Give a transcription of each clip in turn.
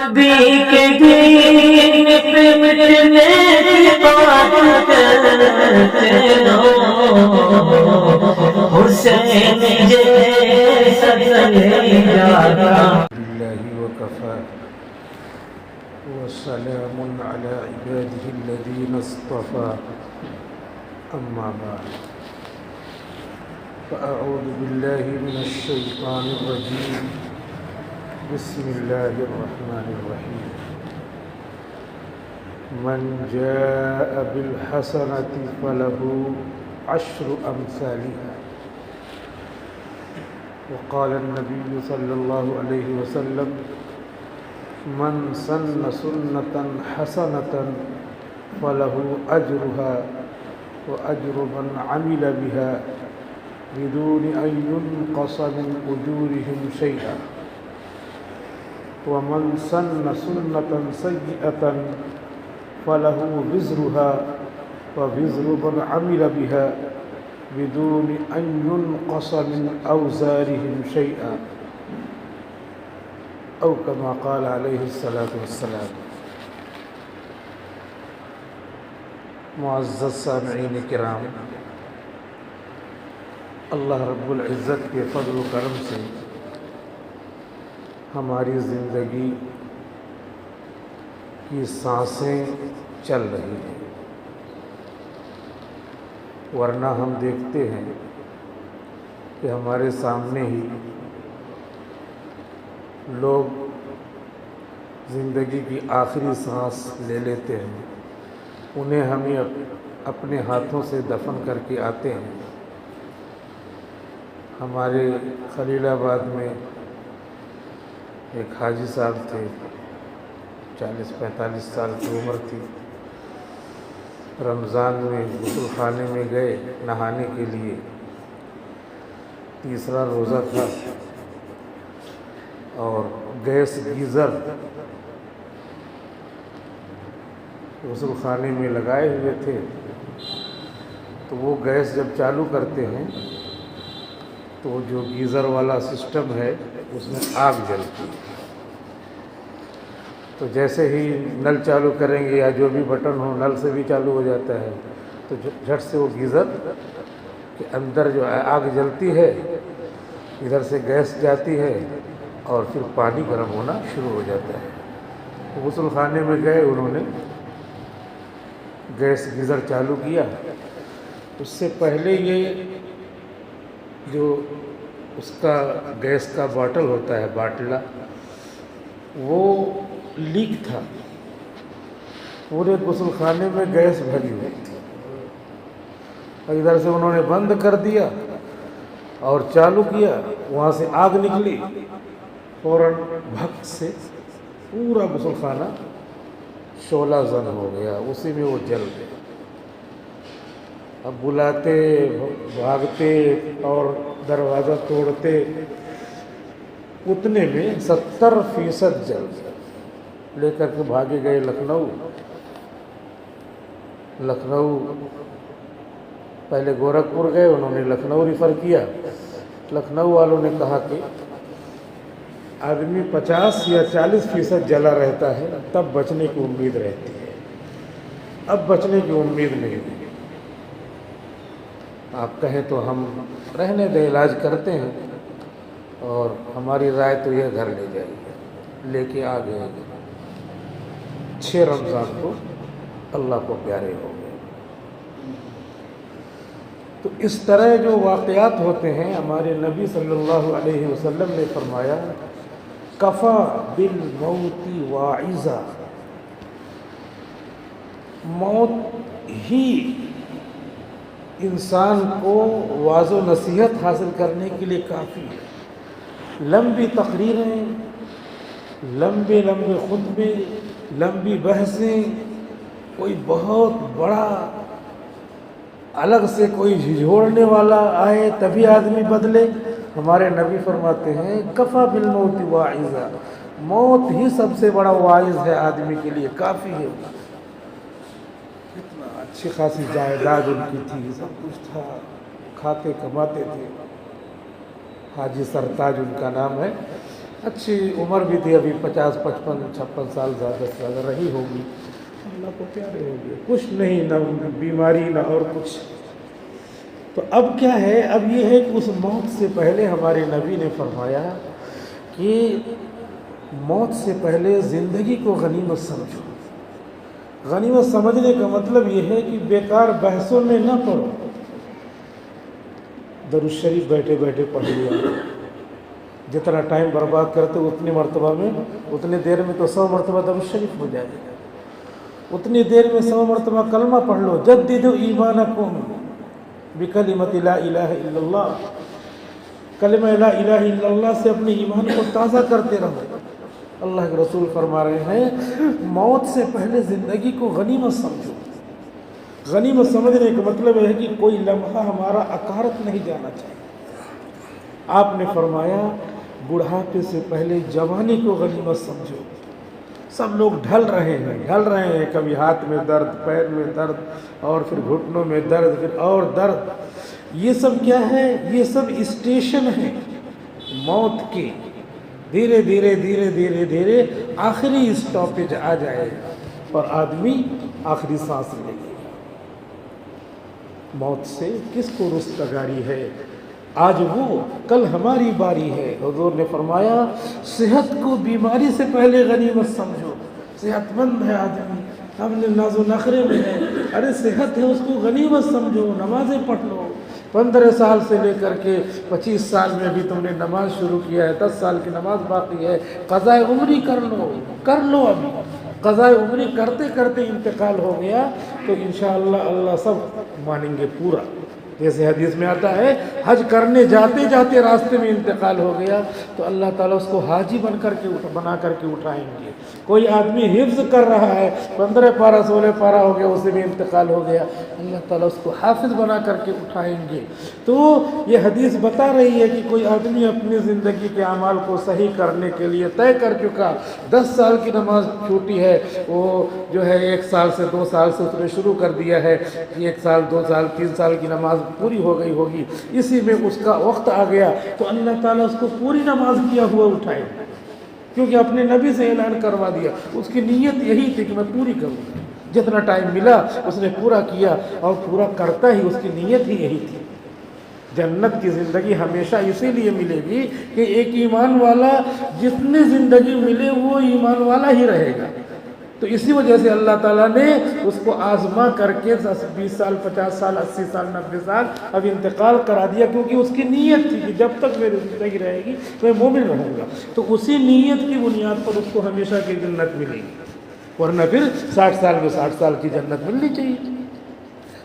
نبی کے دین پہ مٹنے کی بات کرتے رہو، حسین جیسا نہیں جاتا۔ بالله وكفى وسلام على عباده الذين اصطفى أما بعد فأعوذ بالله من الشيطان الرجيم بسم الله الرحمن الرحيم من جاء بالحسنة فله عشر أمثالها وقال النبي صلى الله عليه وسلم من سن سنة حسنة فله أجرها وأجر من عمل بها بدون أن ينقص من أجورهم شيئا ومن سن سنة سيئة فله وزرها ووزر من عمل بها بدون أن ينقص من أوزارهم شيئا أو كما قال عليه الصلاة والسلام۔ معزز سامعین کرام، اللہ رب العزت کے فضل و کرم سے ہماری زندگی کی سانسیں چل رہی ہیں، ورنہ ہم دیکھتے ہیں کہ ہمارے سامنے ہی لوگ زندگی کی آخری سانس لے لیتے ہیں، انہیں ہمیں اپنے ہاتھوں سے دفن کر کے آتے ہیں۔ ہمارے خلیل آباد میں ایک حاجی صاحب تھے، 40-45 سال کی عمر تھی، رمضان میں غسل خانے میں گئے نہانے کے لیے، تیسرا روزہ تھا اور گیس گیزر غسل خانے میں لگائے ہوئے تھے، تو وہ گیس جب چالو کرتے ہیں تو جو گیزر والا سسٹم ہے اس میں آگ جلتی ہے، تو جیسے ہی نل چالو کریں گے یا جو بھی بٹن ہو نل سے بھی چالو ہو جاتا ہے، تو جھٹ سے وہ گیزر کے اندر جو آگ جلتی ہے، ادھر سے گیس جاتی ہے اور پھر پانی گرم ہونا شروع ہو جاتا ہے۔ غسل خانے میں گئے، انہوں نے گیس گیزر چالو کیا، اس سے پہلے یہ جو اس کا گیس کا باٹل ہوتا ہے، باٹلہ، وہ لیک تھا، پورے غسل خانے میں گیس بھری ہوئی تھی، اور ادھر سے انہوں نے بند کر دیا اور چالو کیا، وہاں سے آگ نکلی، فوراً بھک سے پورا غسل خانہ شعلہ زن ہو گیا، اسی میں وہ جل گیا۔ اب بلاتے، بھاگتے اور دروازہ توڑتے، اتنے میں 70% جل گیا، لے کر کے بھاگے گئے لکھنؤ، پہلے گورکھپور گئے، انہوں نے لکھنؤ ریفر کیا، لکھنؤ والوں نے کہا کہ آدمی 50 یا 40% جلا رہتا ہے تب بچنے کی امید رہتی ہے، اب بچنے کی امید نہیں ہے، آپ کہیں تو ہم رہنے دیں، علاج کرتے ہیں، اور ہماری رائے تو یہ گھر لے جائے گی، لے کے آ گئے، 6 رمضان کو اللہ کو پیارے ہو گئے۔ تو اس طرح جو واقعات ہوتے ہیں، ہمارے نبی صلی اللہ علیہ وسلم نے فرمایا کفا بالموت واعظا، موت ہی انسان کو واعظ و نصیحت حاصل کرنے کے لیے کافی ہے۔ لمبی تقریریں، لمبے خطبے، لمبی بحثیں، کوئی بہت بڑا الگ سے کوئی جھنجھوڑنے والا آئے تبھی آدمی بدلے، ہمارے نبی فرماتے ہیں کفا بالموت واعظا، موت ہی سب سے بڑا واعظ ہے، آدمی کے لیے کافی ہے۔ اتنا اچھی خاصی جائیداد ان کی تھی، سب کچھ تھا، کھاتے کماتے تھے، حاجی سرتاج ان کا نام ہے، اچھی عمر بھی تھی، ابھی 50 55 56 سال زیادہ سے زیادہ رہی ہوگی، اللہ کو پیارے ہو گئے، کچھ نہیں، نہ بیماری نہ اور کچھ۔ تو اب کیا ہے، اب یہ ہے کہ اس موت سے پہلے ہمارے نبی نے فرمایا کہ موت سے پہلے زندگی کو غنیمت سمجھو۔ غنیمت سمجھنے کا مطلب یہ ہے کہ بیکار بحثوں میں نہ پڑو۔ درود الشریف بیٹھے بیٹھے پڑھ لیا، جتنا ٹائم برباد کرتے اتنی مرتبہ میں، اتنی دیر میں تو 100 مرتبہ درود الشریف ہو جائے گا، اتنی دیر میں 100 مرتبہ کلمہ پڑھ لو، جددوا ایمانکم بکلمۃ لا الہ الا اللہ، کلمہ لا الہ الا اللہ سے اپنے ایمان کو تازہ کرتے رہو۔ اللہ کے رسول فرما رہے ہیں موت سے پہلے زندگی کو غنیمت سمجھو۔ غنیمت سمجھنے کا مطلب ہے کہ کوئی لمحہ ہمارا اکارت نہیں جانا چاہیے۔ آپ نے فرمایا بڑھاپے سے پہلے جوانی کو غنیمت سمجھو۔ سب لوگ ڈھل رہے ہیں، کبھی ہاتھ میں درد، پیر میں درد، اور پھر گھٹنوں میں درد، پھر اور درد۔ یہ سب کیا ہے؟ یہ سب اسٹیشن ہیں موت کے۔ دھیرے دھیرے دھیرے دھیرے دھیرے آخری اسٹاپیج آ جائے گا اور آدمی آخری سانس لے گا۔ موت سے کس کو رستگاری ہے؟ آج وہ، کل ہماری باری ہے۔ حضور نے فرمایا صحت کو بیماری سے پہلے غنیمت سمجھو۔ صحت مند ہے آدمی، ہم نے ناز و نخرے میں ہے، ارے صحت ہے اس کو غنیمت سمجھو، نمازیں پڑھ لو۔ 15 سال سے لے کر کے 25 سال میں بھی تم نے نماز شروع کیا ہے، 10 سال کی نماز باقی ہے، قضاء عمری کر لو ابھی۔ قضاء عمری کرتے کرتے انتقال ہو گیا تو انشاءاللہ اللہ سب مانیں گے پورا۔ جیسے حدیث میں آتا ہے حج کرنے جاتے جاتے راستے میں انتقال ہو گیا تو اللہ تعالیٰ اس کو حاجی بنا کر کے اٹھائیں گے۔ کوئی آدمی حفظ کر رہا ہے، 15 پارہ 16 پارہ ہو گیا، اسے بھی انتقال ہو گیا، اللہ تعالیٰ اس کو حافظ بنا کر کے اٹھائیں گے۔ تو یہ حدیث بتا رہی ہے کہ کوئی آدمی اپنی زندگی کے اعمال کو صحیح کرنے کے لیے طے کر چکا، 10 سال کی نماز چھوٹی ہے، وہ جو ہے 1 سال سے 2 سال سے اس نے شروع کر دیا ہے، 1 سال 2 سال 3 سال کی نماز پوری ہو گئی ہوگی، اسی میں اس کا وقت آ گیا تو اللہ تعالیٰ اس کو پوری نماز کیا ہوا اٹھائے، کیونکہ اپنے نبی سے اعلان کروا دیا۔ اس کی نیت یہی تھی کہ میں پوری کروں گا، جتنا ٹائم ملا اس نے پورا کیا، اور پورا کرتا ہی اس کی نیت ہی یہی تھی۔ جنت کی زندگی ہمیشہ اسی لیے ملے گی کہ ایک ایمان والا جتنی زندگی ملے وہ ایمان والا ہی رہے گا۔ تو اسی وجہ سے اللہ تعالیٰ نے اس کو آزما کر کے 20 سال 50 سال 80 سال 90 سال اب انتقال کرا دیا، کیونکہ اس کی نیت تھی کہ جب تک میری زندگی رہے گی میں مومن رہوں گا۔ تو اسی نیت کی بنیاد پر اس کو ہمیشہ کی جنت ملے گی، ورنہ پھر 60 سال میں 60 سال کی جنت ملنی چاہیے،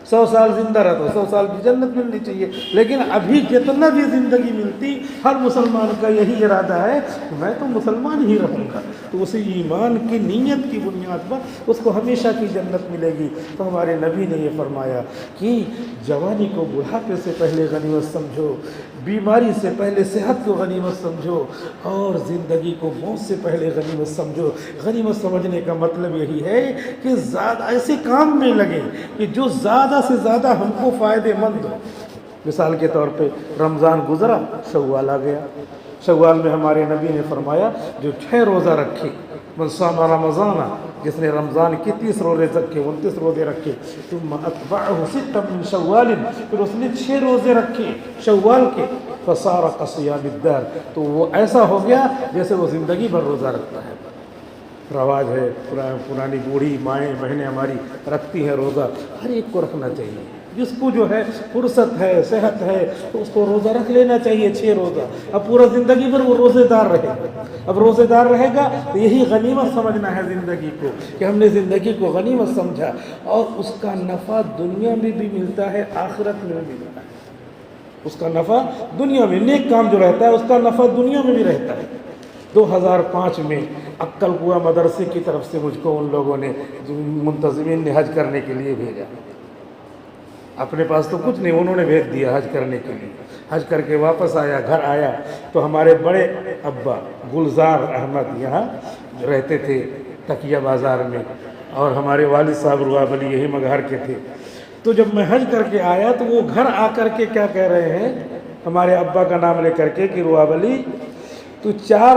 100 سال زندہ رہا تو 100 سال کی جنت ملنی چاہیے۔ لیکن ابھی جتنا بھی زندگی ملتی، ہر مسلمان کا یہی ارادہ ہے کہ میں تو مسلمان ہی رہوں گا، تو اسی ایمان کی نیت کی بنیاد پر اس کو ہمیشہ کی جنت ملے گی۔ تو ہمارے نبی نے یہ فرمایا کہ جوانی کو بڑھاپے سے پہلے غنیمت سمجھو، بیماری سے پہلے صحت کو غنیمت سمجھو، اور زندگی کو موت سے پہلے غنیمت سمجھو۔ غنیمت سمجھنے کا مطلب یہی ہے کہ زیادہ ایسے کام میں لگے کہ جو زیادہ سے زیادہ ہم کو فائدے مند ہو۔ مثال کے طور پہ رمضان گزرا، شوال آ گیا، شوال میں ہمارے نبی نے فرمایا جو 6 روزہ رکھے، من صام رمضان، جس نے رمضان کی 30 روزے رکھے، 29 روزے رکھے، ثم اتبعه 6 من شوال، پھر اس نے 6 روزے رکھے شوال کے، فصار كصيام الدهر، تو وہ ایسا ہو گیا جیسے وہ زندگی بھر روزہ رکھتا ہے۔ رواج ہے، پرانی بوڑھی مائیں بہنیں ہماری رکھتی ہیں روزہ، ہر ایک کو رکھنا چاہیے، جس کو جو ہے فرصت ہے صحت ہے تو اس کو روزہ رکھ لینا چاہیے، 6 روزہ۔ اب پورا زندگی بھر وہ روزے دار رہے گا، اب روزے دار رہے گا تو یہی غنیمت سمجھنا ہے زندگی کو، کہ ہم نے زندگی کو غنیمت سمجھا، اور اس کا نفع دنیا میں بھی ملتا ہے، آخرت میں بھی ملتا ہے۔ اس کا نفع دنیا میں، نیک کام جو رہتا ہے اس کا نفع دنیا میں بھی رہتا ہے۔ 2005 میں عقل کوہ مدرسے کی طرف سے مجھ کو ان لوگوں نے، منتظمین نے حج کرنے کے لیے بھیجا، اپنے پاس تو کچھ نہیں، انہوں نے بھیج دیا حج کرنے کے لیے۔ حج کر کے واپس آیا، گھر آیا تو ہمارے بڑے ابا گلزار احمد یہاں رہتے تھے تکیہ بازار میں، اور ہمارے والد صاحب رواب علی یہی مگہر کے تھے۔ تو جب میں حج کر کے آیا تو وہ گھر آ کر کے کیا کہہ رہے ہیں، ہمارے ابا کا نام لے کر کے کہ رواب علی تو 4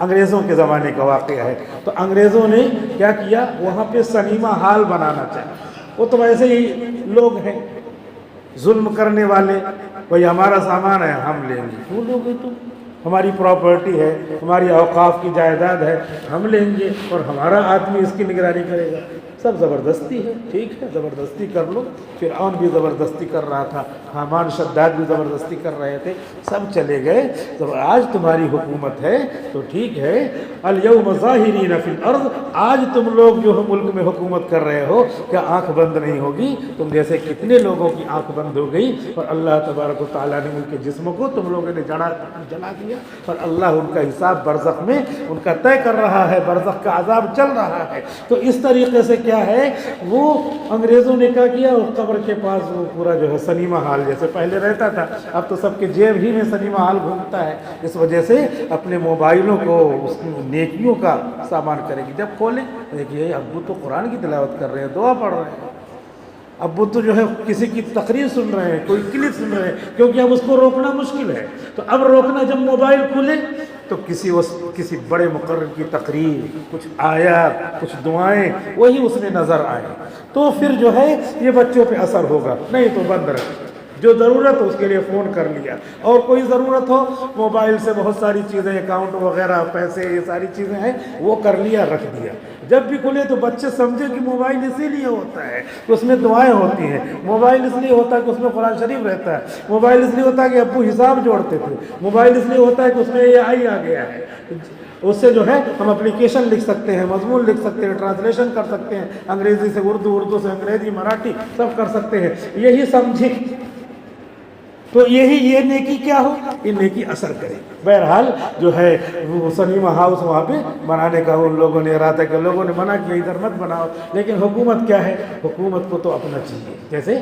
انگریزوں کے زمانے کا واقعہ ہے. تو انگریزوں نے کیا کیا, وہاں پہ سنیما ہال بنانا چاہا. وہ تو ویسے ہی لوگ ہیں ظلم کرنے والے, بھائی ہمارا سامان ہے ہم لیں گے. کیوں لوگے تم, ہماری پراپرٹی ہے, ہماری اوقاف کی جائیداد ہے, ہم لیں گے اور ہمارا آدمی اس کی نگرانی کرے گا. سب زبردستی ہے, ٹھیک ہے زبردستی کر لو. فرعون بھی زبردستی کر رہا تھا, حامان شداد بھی زبردستی کر رہے تھے, سب چلے گئے. تو آج تمہاری حکومت ہے تو ٹھیک ہے, الیوم ظاہرین فی الارض, آج تم لوگ جو ملک میں حکومت کر رہے ہو, کیا آنکھ بند نہیں ہوگی؟ تم جیسے کتنے لوگوں کی آنکھ بند ہو گئی, اور اللہ تبارک و تعالیٰ نے ان کے جسموں کو تم لوگوں نے جلا دیا, اور اللہ ان کا حساب برزخ میں ان کا طے کر رہا ہے, برزخ کا عذاب چل رہا ہے. تو اس طریقے سے کیا ہے, وہ انگریزوں نے کیا کیا, اس قبر کے پاس وہ پورا جو ہے سنیما ہال جیسے پہلے رہتا تھا, اب تو سب کے جیب ہی میں سنیما ہال گھومتا ہے. اس وجہ سے اپنے موبائلوں کو اس نیکیوں کا سامان کرے گی. جب کھولیں دیکھیے ابو تو قرآن کی تلاوت کر رہے ہیں, دعا پڑھ رہے ہیں, ابو تو جو ہے کسی کی تقریر سن رہے ہیں, کوئی کلپ سن رہے ہیں, کیونکہ اب اس کو روکنا مشکل ہے. تو اب روکنا, جب موبائل کھولے تو کسی بڑے مقرر کی تقریر, کچھ آیات, کچھ دعائیں وہی اس میں نظر آئیں, تو پھر جو ہے یہ بچوں پہ اثر ہوگا. نہیں تو بند رکھ, جو ضرورت ہو اس کے لیے فون کر لیا, اور کوئی ضرورت ہو موبائل سے بہت ساری چیزیں, اکاؤنٹ وغیرہ, پیسے, یہ ساری چیزیں ہیں وہ کر لیا, رکھ دیا. جب بھی کھلے تو بچے سمجھے کہ موبائل اسی لیے ہوتا ہے کہ اس میں دعائیں ہوتی ہیں, موبائل اس لیے ہوتا ہے کہ اس میں قرآن شریف رہتا ہے, موبائل اس لیے ہوتا ہے کہ ابو حساب جوڑتے تھے, موبائل اس لیے ہوتا ہے کہ اس میں یہ آئی آ گیا ہے, اس سے جو ہے ہم اپلیکیشن لکھ سکتے ہیں, مضمون لکھ سکتے ہیں, ٹرانسلیشن کر سکتے ہیں, انگریزی سے اردو, اردو سے انگریزی, مراٹھی سب کر سکتے ہیں. یہی سمجھے تو یہ نیکی کیا ہو, یہ نیکی اثر کرے. بہرحال جو ہے وہ سنیما ہاؤس وہاں پہ بنانے کا ان لوگوں نے ارادہ کیا, لوگوں نے منع کیا ادھر مت بناؤ, لیکن حکومت کیا ہے, حکومت کو تو اپنا چاہیے. جیسے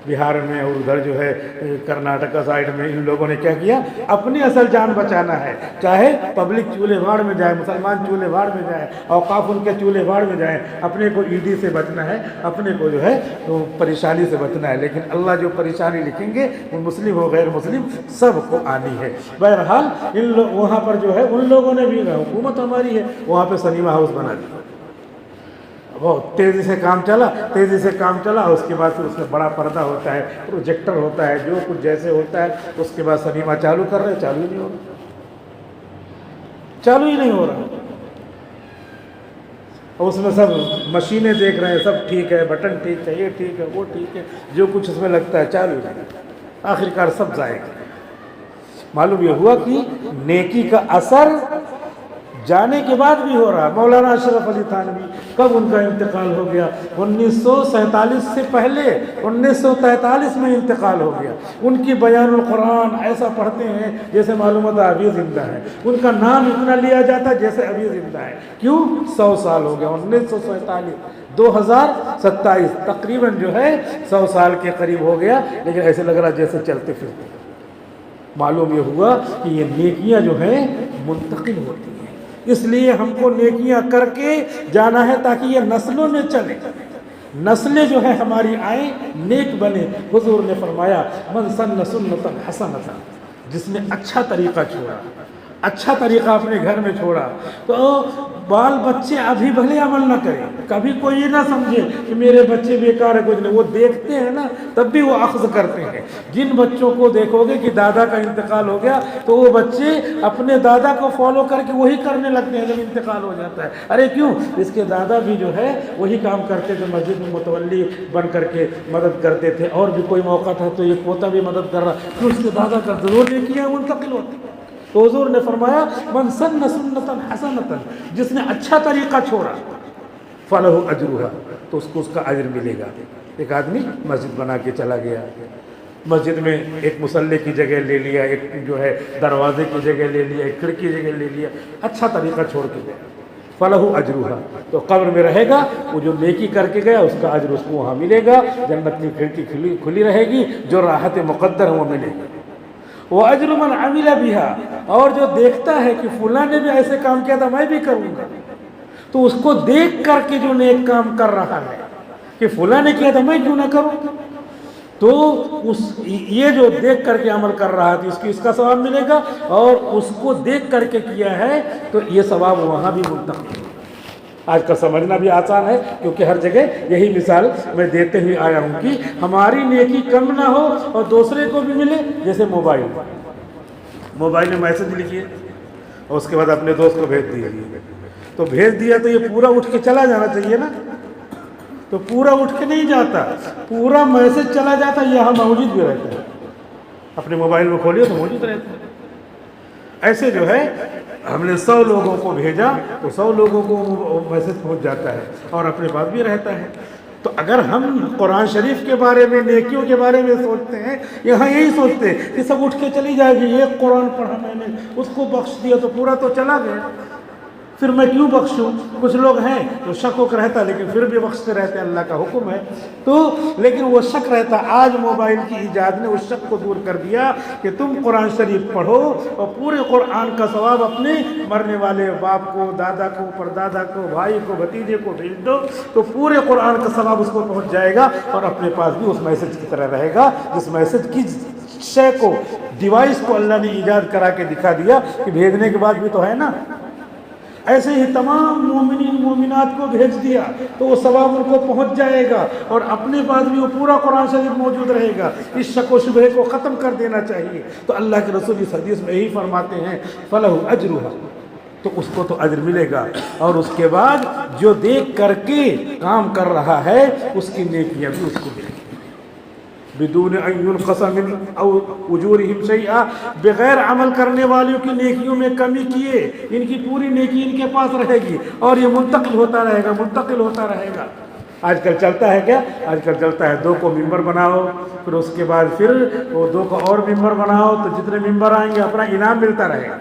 بہار میں اور ادھر جو ہے کرناٹکا سائڈ میں ان لوگوں نے کیا کیا, اپنی اصل جان بچانا ہے, چاہے پبلک چولہے بھاڑ میں جائے, مسلمان چولہے بھاڑ میں جائے, اوقاف ان کے چولہے بھاڑ میں جائیں, اپنے کو ایڈی سے بچنا ہے, اپنے کو جو ہے وہ پریشانی سے بچنا ہے. لیکن اللہ جو پریشانی لکھیں گے وہ مسلم ہو غیر مسلم سب کو آنی ہے. بہرحال وہاں پر جو ہے ان لوگوں نے بھی, حکومت ہماری ہے, وہاں پہ سنیما ہاؤس بنا دیا. بہت تیزی سے کام چلا, اس کے بعد پھر اس میں بڑا پردہ ہوتا ہے, پروجیکٹر ہوتا ہے, جو کچھ جیسے ہوتا ہے, اس کے بعد سنیما چالو کر رہے, چالو ہی نہیں ہو رہا. اس میں سب مشینیں دیکھ رہے ہیں, سب ٹھیک ہے, بٹن ٹھیک ہے, یہ ٹھیک ہے, وہ ٹھیک ہے, جو کچھ اس میں لگتا ہے چالو ہی نہیں, آخرکار سب ضائع. معلوم یہ ہوا کہ نیکی کا اثر جانے کے بعد بھی ہو رہا. مولانا اشرف علی تھانوی, کب ان کا انتقال ہو گیا, 1947 سے پہلے 1943 میں انتقال ہو گیا. ان کی بیان القرآن ایسا پڑھتے ہیں جیسے معلوم ہوتا ہے ابھی زندہ ہے, ان کا نام اتنا لیا جاتا ہے جیسے ابھی زندہ ہے. کیوں؟ 100 سال ہو گیا, 1947 2027 تقریباً جو ہے 100 سال کے قریب ہو گیا, لیکن ایسے لگ رہا جیسے چلتے پھرتے. معلوم یہ ہوا کہ یہ نیکیاں جو ہیں منتقل ہوتی ہیں, اس لیے ہم کو نیکیاں کر کے جانا ہے تاکہ یہ نسلوں میں چلے, نسلیں جو ہے ہماری آئیں, نیک بنے. حضور نے فرمایا من سن سنتا حسنتا, جس نے اچھا طریقہ چھوڑا, اچھا طریقہ اپنے گھر میں چھوڑا, تو بال بچے ابھی بھلے عمل نہ کریں, کبھی کوئی یہ نہ سمجھے کہ میرے بچے بیکار ہے, کچھ نہیں, وہ دیکھتے ہیں نا تب بھی وہ اخذ کرتے ہیں. جن بچوں کو دیکھو گے کہ دادا کا انتقال ہو گیا تو وہ بچے اپنے دادا کو فالو کر کے وہی کرنے لگتے ہیں جب انتقال ہو جاتا ہے. ارے کیوں؟ اس کے دادا بھی جو ہے وہی کام کرتے تھے, مسجد میں متولی بن کر کے مدد کرتے تھے, اور بھی کوئی موقع تھا تو یہ پوتا بھی مدد کر رہا, تو اس کے دادا کا ضرور نیکیاں منتقل ہوتی. تو حضور نے فرمایا من سن سنتا حسنتا, جس نے اچھا طریقہ چھوڑا, فلہ اجرھا, تو اس کو اس کا اجر ملے گا. ایک آدمی مسجد بنا کے چلا گیا, مسجد میں ایک مصلی کی جگہ لے لیا, ایک جو ہے دروازے کی جگہ لے لیا, ایک کھڑکی کی جگہ لے لیا, اچھا طریقہ چھوڑ کے گیا, فلہ اجرھا, تو قبر میں رہے گا, وہ جو نیکی کر کے گیا اس کا اجر اس کو وہاں ملے گا. جنت کی کھڑکی کھلی رہے گی, جو راحت مقدر ہے وہ ملے گی. وہ اجر من عمل بها, اور جو دیکھتا ہے کہ فلاں نے بھی ایسے کام کیا تھا میں بھی کروں گا, تو اس کو دیکھ کر کے جو نیک کام کر رہا ہے کہ فلاں نے کیا تھا میں کیوں نہ کروں, تو یہ جو دیکھ کر کے عمل کر رہا تھا اس کا ثواب ملے گا، اور اس کو دیکھ کر کے کیا ہے تو یہ ثواب وہاں بھی منتقل ہے۔ آج کل سمجھنا بھی آسان ہے، کیونکہ ہر جگہ یہی مثال میں دیتے ہوئے آیا ہوں کہ ہماری نیکی کم نہ ہو اور دوسرے کو بھی ملے۔ جیسے موبائل میں میسج لکھیے اور اس کے بعد اپنے دوست کو بھیج دیجیے، تو بھیج دیا تو یہ پورا اٹھ کے چلا جانا چاہیے نا، تو پورا اٹھ کے نہیں جاتا، پورا میسج چلا جاتا، یہاں موجود بھی رہتا ہے، اپنے موبائل میں کھولیے تو موجود رہتا ہے۔ ایسے جو ہے ہم نے 100 لوگوں کو بھیجا تو 100 لوگوں کو میسج پہنچ جاتا ہے اور اپنے پاس بھی رہتا ہے۔ تو اگر ہم قرآن شریف کے بارے میں، نیکیوں کے بارے میں سوچتے ہیں، یہاں یہی سوچتے ہیں کہ سب اٹھ کے چلی جائے گی، ایک قرآن پڑھا میں نے اس کو بخش دیا تو پورا تو چلا گیا، پھر میں کیوں بخشوں؟ کچھ لوگ ہیں تو شک وک رہتا لیکن پھر بھی بخشتے رہتے، اللہ کا حکم ہے تو، لیکن وہ شک رہتا۔ آج موبائل کی ایجاد نے اس شک کو دور کر دیا کہ تم قرآن شریف پڑھو اور پورے قرآن کا ثواب اپنے مرنے والے باپ کو، دادا کو، پردادا کو، بھائی کو، بھتیجے کو بھیج دو تو پورے قرآن کا ثواب اس کو پہنچ جائے گا، اور اپنے پاس بھی اس میسج کی طرح رہے گا، جس میسج کی شے کو، ڈیوائس کو اللہ نے ایجاد کرا کے دکھا دیا کہ بھیجنے کے بعد بھی تو ہے نا۔ ایسے ہی تمام مومنین مومنات کو بھیج دیا تو وہ ثواب ان کو پہنچ جائے گا، اور اپنے پاس بھی وہ پورا قرآن شریف موجود رہے گا۔ اس شک و شبہ کو ختم کر دینا چاہیے۔ تو اللہ کے رسول اس حدیث میں یہی فرماتے ہیں فَلَهُ أَجْرُهَا، تو اس کو تو اجر ملے گا، اور اس کے بعد جو دیکھ کر کے کام کر رہا ہے اس کی نیکیاں بھی اس کو ملے گی، بدون ان ينقص من اجورهم شيئا، بغیر عمل کرنے والوں کی نیکیوں میں کمی کیے ان کی پوری نیکی ان کے پاس رہے گی، اور یہ منتقل ہوتا رہے گا، منتقل ہوتا رہے گا۔ آج کل چلتا ہے کیا؟ آج کل چلتا ہے 2 کو ممبر بناؤ، پھر اس کے بعد پھر وہ 2 کو اور ممبر بناؤ، تو جتنے ممبر آئیں گے اپنا انعام ملتا رہے گا۔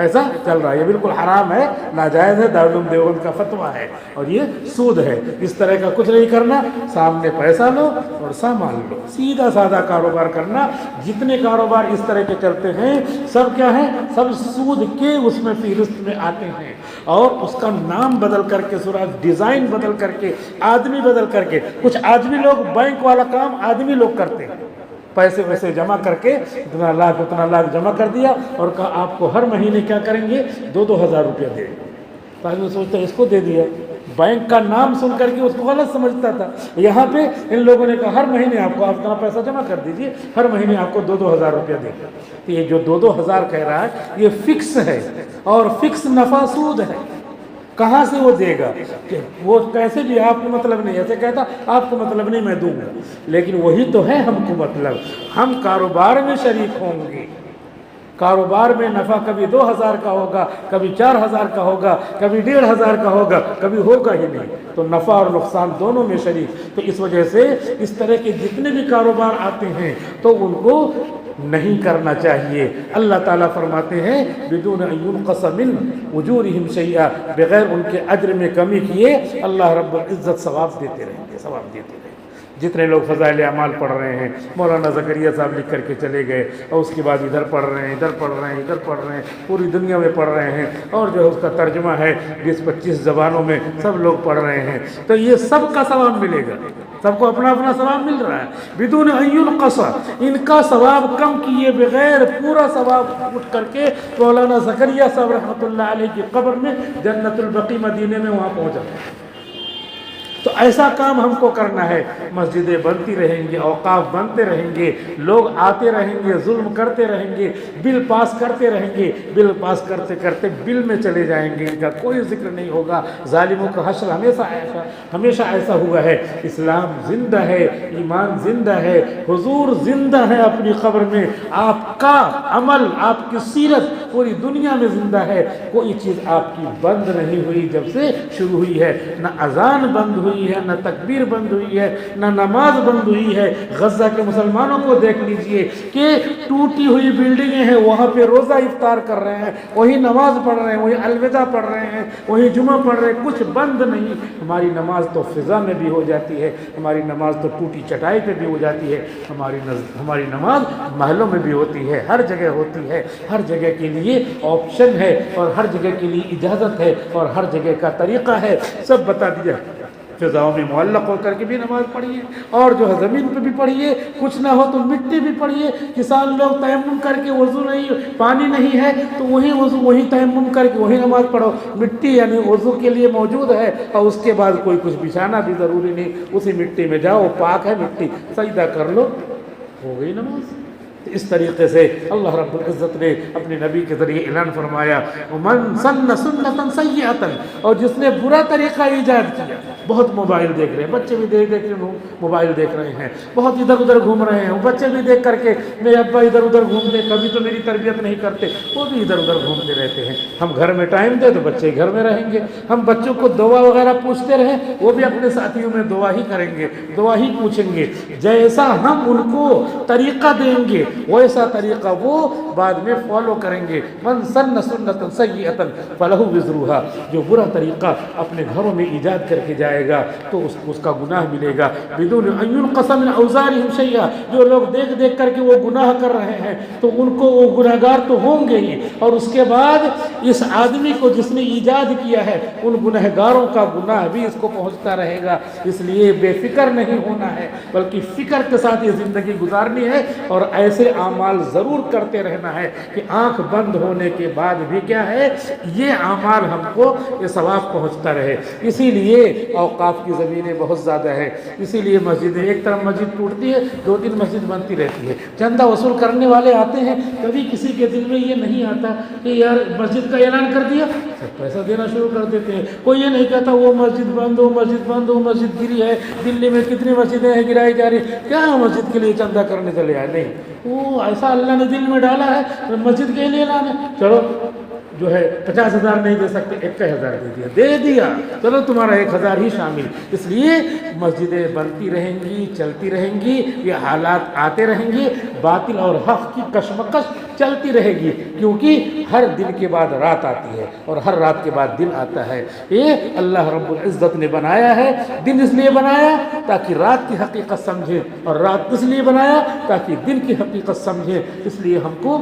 ایسا چل رہا ہے، یہ بالکل حرام ہے، ناجائز ہے، دارالعلوم دیوبند کا فتویٰ ہے، اور یہ سود ہے۔ اس طرح کا کچھ نہیں کرنا، سامنے پیسہ لو اور سامان لو، سیدھا سادہ کاروبار کرنا۔ جتنے کاروبار اس طرح کے چلتے ہیں سب کیا ہیں؟ سب سود کے اس میں فہرست میں آتے ہیں، اور اس کا نام بدل کر کے، سورج ڈیزائن بدل کر کے، آدمی بدل کر کے، کچھ آدمی لوگ بینک والا کام آدمی لوگ کرتے ہیں، پیسے ویسے جمع کر کے اتنا لاکھ جمع کر دیا اور کہا آپ کو ہر مہینے کیا کریں گے؟ 2-2 ہزار روپیہ دیں گے۔ تو آدمی سوچتا ہے اس کو دے دیا، بینک کا نام سن کر کے اس کو غلط سمجھتا تھا۔ یہاں پہ ان لوگوں نے کہا ہر مہینے آپ اتنا پیسہ جمع کر دیجیے، ہر مہینے آپ کو 2-2 ہزار روپیہ دیں گے۔ تو یہ جو 2-2 ہزار کہہ رہا ہے یہ فکس ہے، اور فکس نفع سود ہے۔ کہاں سے وہ دے گا؟ کہ وہ کیسے بھی آپ کو مطلب نہیں، ایسے کہتا آپ کو مطلب نہیں میں دوں گا، لیکن وہی تو ہے ہم کو مطلب۔ ہم کاروبار میں شریک ہوں گے، کاروبار میں نفع کبھی 2,000 کا ہوگا، کبھی 4,000 کا ہوگا، کبھی 1,500 کا ہوگا، کبھی ہوگا ہی نہیں۔ تو نفع اور نقصان دونوں میں شریک۔ تو اس وجہ سے اس طرح کے جتنے بھی کاروبار آتے ہیں تو ان کو نہیں کرنا چاہیے۔ اللہ تعالیٰ فرماتے ہیں بدون ان ينقص من اجورهم شيئا، بغیر ان کے اجر میں کمی کیے اللہ رب العزت ثواب دیتے رہیں گے، ثواب دیتے رہیں گے۔ جتنے لوگ فضائل اعمال پڑھ رہے ہیں، مولانا زکریا صاحب لکھ کر کے چلے گئے، اور اس کے بعد ادھر پڑھ رہے ہیں، ادھر پڑھ رہے ہیں، ادھر پڑھ رہے ہیں، پوری دنیا میں پڑھ رہے ہیں، اور جو ہے اس کا ترجمہ ہے 20-25 زبانوں میں سب لوگ پڑھ رہے ہیں، تو یہ سب کا ثواب ملے گا، سب کو اپنا اپنا ثواب مل رہا ہے۔ بدون ان ينقص، ان کا ثواب کم کیے بغیر پورا ثواب اٹھ کر کے مولانا زکریا صاحب رحمۃ اللہ علیہ کی قبر میں جنت البقیع مدینے میں وہاں پہنچا۔ تو ایسا کام ہم کو کرنا ہے۔ مسجدیں بنتی رہیں گی، اوقاف بنتے رہیں گے، لوگ آتے رہیں گے، ظلم کرتے رہیں گے، بل پاس کرتے رہیں گے، بل پاس کرتے کرتے بل میں چلے جائیں گے، ان کا کوئی ذکر نہیں ہوگا۔ ظالموں کا حشر ہمیشہ ایسا ہوا ہے۔ اسلام زندہ ہے، ایمان زندہ ہے، حضور زندہ ہے اپنی قبر میں، آپ کا عمل، آپ کی سیرت پوری دنیا میں زندہ ہے۔ کوئی چیز آپ کی بند نہیں ہوئی جب سے شروع ہوئی ہے، نہ اذان بند ہوئی ہے، نہ تکبیر بند ہوئی ہے، نہ نماز بند ہوئی ہے۔ غزہ کے مسلمانوں کو دیکھ لیجئے کہ ٹوٹی ہوئی بلڈنگیں ہیں، وہاں پہ روزہ افطار کر رہے ہیں، وہی نماز پڑھ رہے ہیں، وہی الوداع پڑھ رہے ہیں، وہی جمعہ پڑھ رہے ہیں، کچھ بند نہیں۔ ہماری نماز تو فضا میں بھی ہو جاتی ہے، ہماری نماز تو ٹوٹی چٹائی پہ بھی ہو جاتی ہے، ہماری نماز محلوں میں بھی ہوتی ہے، ہر جگہ ہوتی ہے۔ ہر جگہ کے لیے آپشن ہے، اور ہر جگہ کے لیے اجازت ہے، اور ہر جگہ کا طریقہ ہے، سب بتا دیا۔ فضاؤں میں معلق ہو کر کے بھی نماز پڑھیے، اور جو ہے زمین پہ بھی پڑھیے، کچھ نہ ہو تو مٹی بھی پڑھیے۔ کسان لوگ تیمم کر کے وضو نہیں، پانی نہیں ہے تو وہیں وضو، وہیں تیمم کر کے وہیں نماز پڑھو۔ مٹی یعنی وضو کے لیے موجود ہے، اور اس کے بعد کوئی کچھ بچھانا بھی ضروری نہیں، اسی مٹی میں جاؤ، پاک ہے مٹی، سجدہ کر لو، ہو گئی نماز۔ اس طریقے سے اللہ رب العزت نے اپنے نبی کے ذریعے اعلان فرمایا وَمَن سَنَّ سُنَّةً سَيِّئَةً، اور جس نے برا طریقہ ایجاد کیا۔ بہت موبائل دیکھ رہے ہیں بچے بھی، دیکھ کے موبائل دیکھ رہے ہیں، بہت ادھر ادھر گھوم رہے ہیں، بچے بھی دیکھ کر کے میرے ابا ادھر ادھر گھومتے، کبھی تو میری تربیت نہیں کرتے، وہ بھی ادھر ادھر گھومتے رہتے ہیں۔ ہم گھر میں ٹائم دیں تو بچے گھر میں رہیں گے، ہم بچوں کو دعا وغیرہ پوچھتے رہیں، وہ بھی اپنے ساتھیوں میں دعا ہی کریں گے، دعا ہی پوچھیں گے۔ جیسا ہم ان کو طریقہ دیں گے ویسا طریقہ وہ بعد میں فالو کریں گے۔ من سن سنۃ سیئۃ فلہ وزرھا، جو برا طریقہ اپنے گھروں میں ایجاد کر کے جائے گا تو اس کا گناہ ملے گا، بدون ان ينقص من اوزارهم شیئا۔ جو لوگ دیکھ دیکھ کر کے وہ گناہ کر رہے ہیں تو ان کو وہ گناہگار تو ہوں گے ہی، اور اس کے بعد اس آدمی کو جس نے ایجاد کیا ہے ان گنہگاروں کا گناہ بھی اس کو پہنچتا رہے گا۔ اس لیے بے فکر نہیں ہونا ہے، بلکہ فکر کے ساتھ یہ زندگی گزارنی ہے، اور ایسے اعمال ضرور کرتے رہنا ہے کہ آنکھ بند ہونے کے بعد بھی کیا ہے، یہ اعمال ہم کو یہ ثواب پہنچتا رہے۔ اسی لیے اوقاف کی زمینیں بہت زیادہ ہے، اسی لیے مسجدیں، ایک طرف مسجد ٹوٹتی ہے، دو تین مسجد بنتی رہتی ہے، چندہ وصول کرنے والے آتے ہیں، کبھی کسی کے دل میں یہ نہیں آتا کہ یار مسجد کا اعلان کر دیا سب پیسہ دینا شروع کر دیتے ہیں۔ کوئی یہ نہیں کہتا وہ مسجد بند، وہ مسجد بند، وہ مسجد گری ہے، دلی میں کتنی مسجدیں ہیں گرائی جا رہی، کیا مسجد کے لیے چندہ کرنے چلے آئے؟ نہیں، وہ ایسا اللہ نے دل میں ڈالا ہے مسجد کے لیے لانا، چلو جو ہے 50,000 نہیں دے سکتے، 51,000 دے دیا، چلو تمہارا 1,000 ہی شامل۔ اس لیے مسجدیں بنتی رہیں گی، چلتی رہیں گی، یہ حالات آتے رہیں گے، باطل اور حق کی کشمکش چلتی رہے گی، کیونکہ ہر دن کے بعد رات آتی ہے اور ہر رات کے بعد دن آتا ہے۔ یہ اللہ رب العزت نے بنایا ہے، دن اس لیے بنایا تاکہ رات کی حقیقت سمجھے، اور رات اس لیے بنایا تاکہ دن کی حقیقت سمجھے۔ اس لیے ہم کو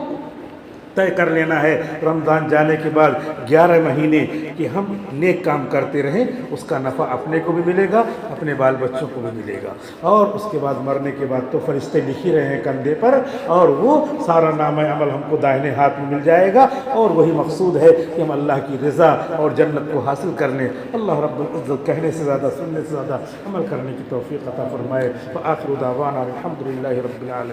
طے کر لینا ہے رمضان جانے کے بعد 11 مہینے کہ ہم نیک کام کرتے رہیں، اس کا نفع اپنے کو بھی ملے گا، اپنے بال بچوں کو بھی ملے گا، اور اس کے بعد مرنے کے بعد تو فرشتے لکھ ہی رہے ہیں کندھے پر، اور وہ سارا نامہ عمل ہم کو دائیں ہاتھ میں مل جائے گا، اور وہی مقصود ہے کہ ہم اللہ کی رضا اور جنت کو حاصل کر لیں۔ اللہ رب العزت کہنے سے زیادہ، سننے سے زیادہ عمل کرنے کی توفیق عطا فرمائے۔ وآخر دعوانا الحمد للہ رب العالمین۔